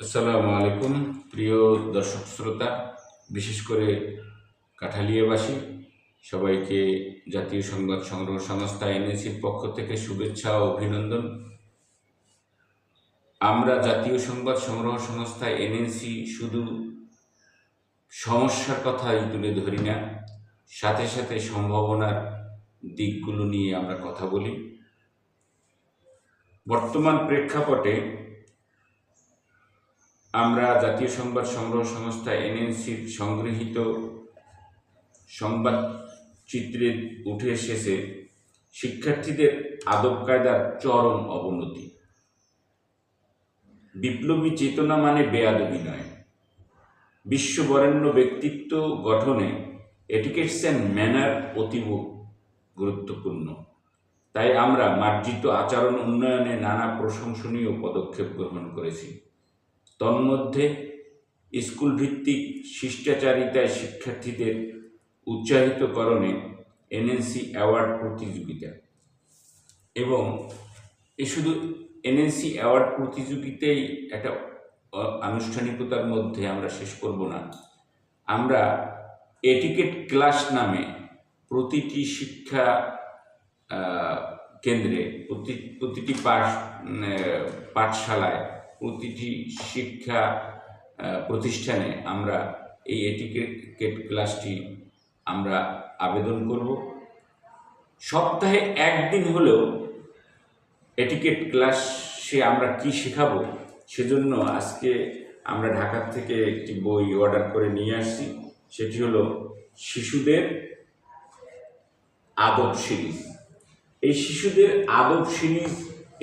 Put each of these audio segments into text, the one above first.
আসসালামু আলাইকুম প্রিয় দর্শক শ্রোতা, বিশেষ করে কাঠালিয়াবাসী সবাইকে জাতীয় সংবাদ সংগ্রহ সংস্থা এনএনসির পক্ষ থেকে শুভেচ্ছা ও অভিনন্দন। আমরা জাতীয় সংবাদ সংগ্রহ সংস্থা এনএনসি শুধু সমস্যার কথাই তুলে ধরি না, সাথে সাথে সম্ভাবনার দিকগুলো নিয়ে আমরা কথা বলি। বর্তমান প্রেক্ষাপটে আমরা জাতীয় সংবাদ সংগ্রহ সংস্থা এনএনসির সংগৃহীত সংবাদ চিত্রে উঠে এসেছে শিক্ষার্থীদের আদব কায়দার চরম অবনতি। বিপ্লবী চেতনা মানে বেয়াদবি নয়, বিশ্ববরেণ্য ব্যক্তিত্ব গঠনে এটিকেটস অ্যান্ড ম্যানার অতীব গুরুত্বপূর্ণ। তাই আমরা মার্জিত আচরণ উন্নয়নে নানা প্রশংসনীয় পদক্ষেপ গ্রহণ করেছি। তন্মধ্যে স্কুল ভিত্তিক শিষ্টাচারিতায় শিক্ষার্থীদের উৎসাহিতকরণে এনএনসি অ্যাওয়ার্ড প্রতিযোগিতা, এবং শুধু এনএনসি অ্যাওয়ার্ড প্রতিযোগিতায় একটা আনুষ্ঠানিকতার মধ্যে আমরা শেষ করব না। আমরা এটিকেট ক্লাস নামে প্রতিটি শিক্ষা কেন্দ্রে, প্রতিটি পাঠশালায়, প্রতিটি শিক্ষা প্রতিষ্ঠানে আমরা এই এটিকেট ক্লাসটি আমরা আবেদন করব। সপ্তাহে একদিন হলেও এটিকেট ক্লাসে আমরা কি শেখাবো, সেজন্য আজকে আমরা ঢাকা থেকে একটি বই অর্ডার করে নিয়ে আসছি। সেটি হলো শিশুদের আদব সিরিজ। এই শিশুদের আদব সিরিজ,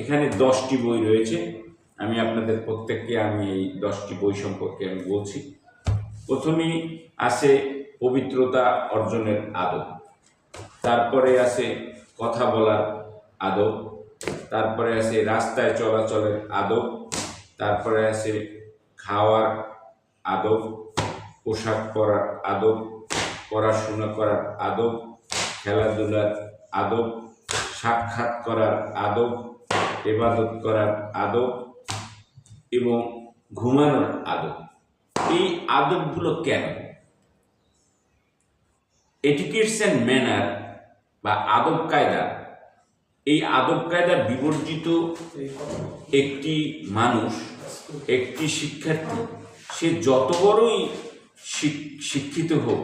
এখানে 10টি বই রয়েছে। আমি আপনাদের প্রত্যেককে এই 10টি বই সম্পর্কে আমি বলছি। প্রথমেই আছে পবিত্রতা অর্জনের আদব, তারপরে আছে কথা বলার আদব, তারপরে আছে রাস্তায় চলাচলের আদব, তারপরে আছে খাওয়ার আদব, পোশাক পরার আদব, পড়াশোনা করার আদব, খেলাধুলার আদব, সাক্ষাৎ করার আদব, ইবাদত করার আদব এবং ঘুমানোর আদব। এই আদবগুলো কেন? এটিকেটস অ্যান্ড ম্যানার বা আদব কায়দা, এই আদব কায়দা বিবর্জিত একটি মানুষ, একটি শিক্ষার্থী, সে যত বড়ই শিক্ষিত হোক,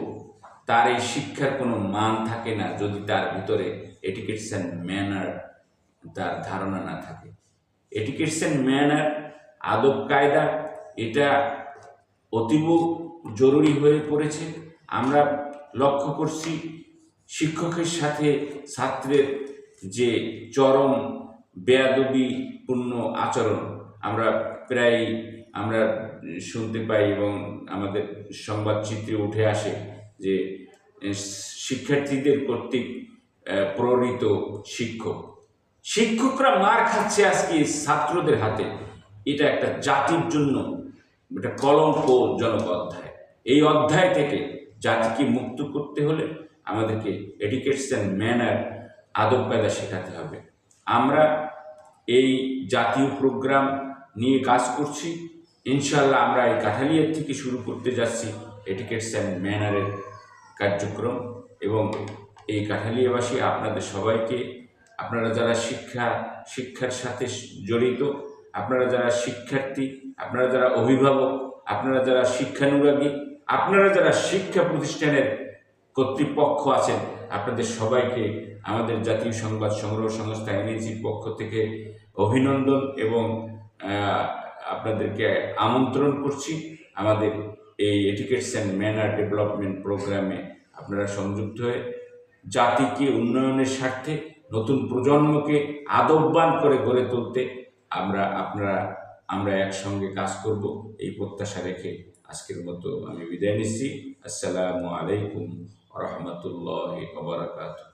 তার এই শিক্ষার কোনো মান থাকে না যদি তার ভিতরে এটিকেটস অ্যান্ড ম্যানার তার ধারণা না থাকে। এটিকেটস অ্যান্ড ম্যানার, আদব কায়দা, এটা অতীব জরুরি হয়ে পড়েছে। আমরা লক্ষ্য করছি শিক্ষকের সাথে ছাত্রের যে চরম বেয়াদবিপূর্ণ আচরণ আমরা প্রায় শুনতে পাই এবং আমাদের সংবাদচিত্রে উঠে আসে যে শিক্ষার্থীদের কর্তৃক প্রহরিত শিক্ষকরা মার খাচ্ছে আজকে ছাত্রদের হাতে। এটা একটা জাতির জন্য একটা কলঙ্কজনক অধ্যায়। এই অধ্যায় থেকে জাতিকে মুক্ত করতে হলে আমাদেরকে এটিকেটস অ্যান্ড ম্যানার, আদব কায়দা শেখাতে হবে। আমরা এই জাতীয় প্রোগ্রাম নিয়ে কাজ করছি। ইনশাআল্লাহ আমরা এই কাঠালিয়ার থেকে শুরু করতে যাচ্ছি এটিকেটস অ্যান্ড ম্যানারের কার্যক্রম। এবং এই কাঠালিয়াবাসী আপনাদের সবাইকে, আপনারা যারা শিক্ষার সাথে জড়িত, আপনারা যারা শিক্ষার্থী, আপনারা যারা অভিভাবক, আপনারা যারা শিক্ষানুরাগী, আপনারা যারা শিক্ষা প্রতিষ্ঠানের কর্তৃপক্ষ আছেন, আপনাদের সবাইকে আমাদের জাতীয় সংবাদ সংগ্রহ সংস্থা এনএনসির পক্ষ থেকে অভিনন্দন এবং আপনাদেরকে আমন্ত্রণ করছি আমাদের এই এটিকেটস অ্যান্ড ম্যানার ডেভেলপমেন্ট প্রোগ্রামে আপনারা সংযুক্ত হয়ে জাতিকে উন্নয়নের স্বার্থে, নতুন প্রজন্মকে আদববান করে গড়ে তুলতে আমরা একসঙ্গে কাজ করব, এই প্রত্যাশা রেখে আজকের মতো আমি বিদায় নিচ্ছি। আসসালামু আলাইকুম ওয়া রাহমাতুল্লাহি ওয়া বারাকাতুহু।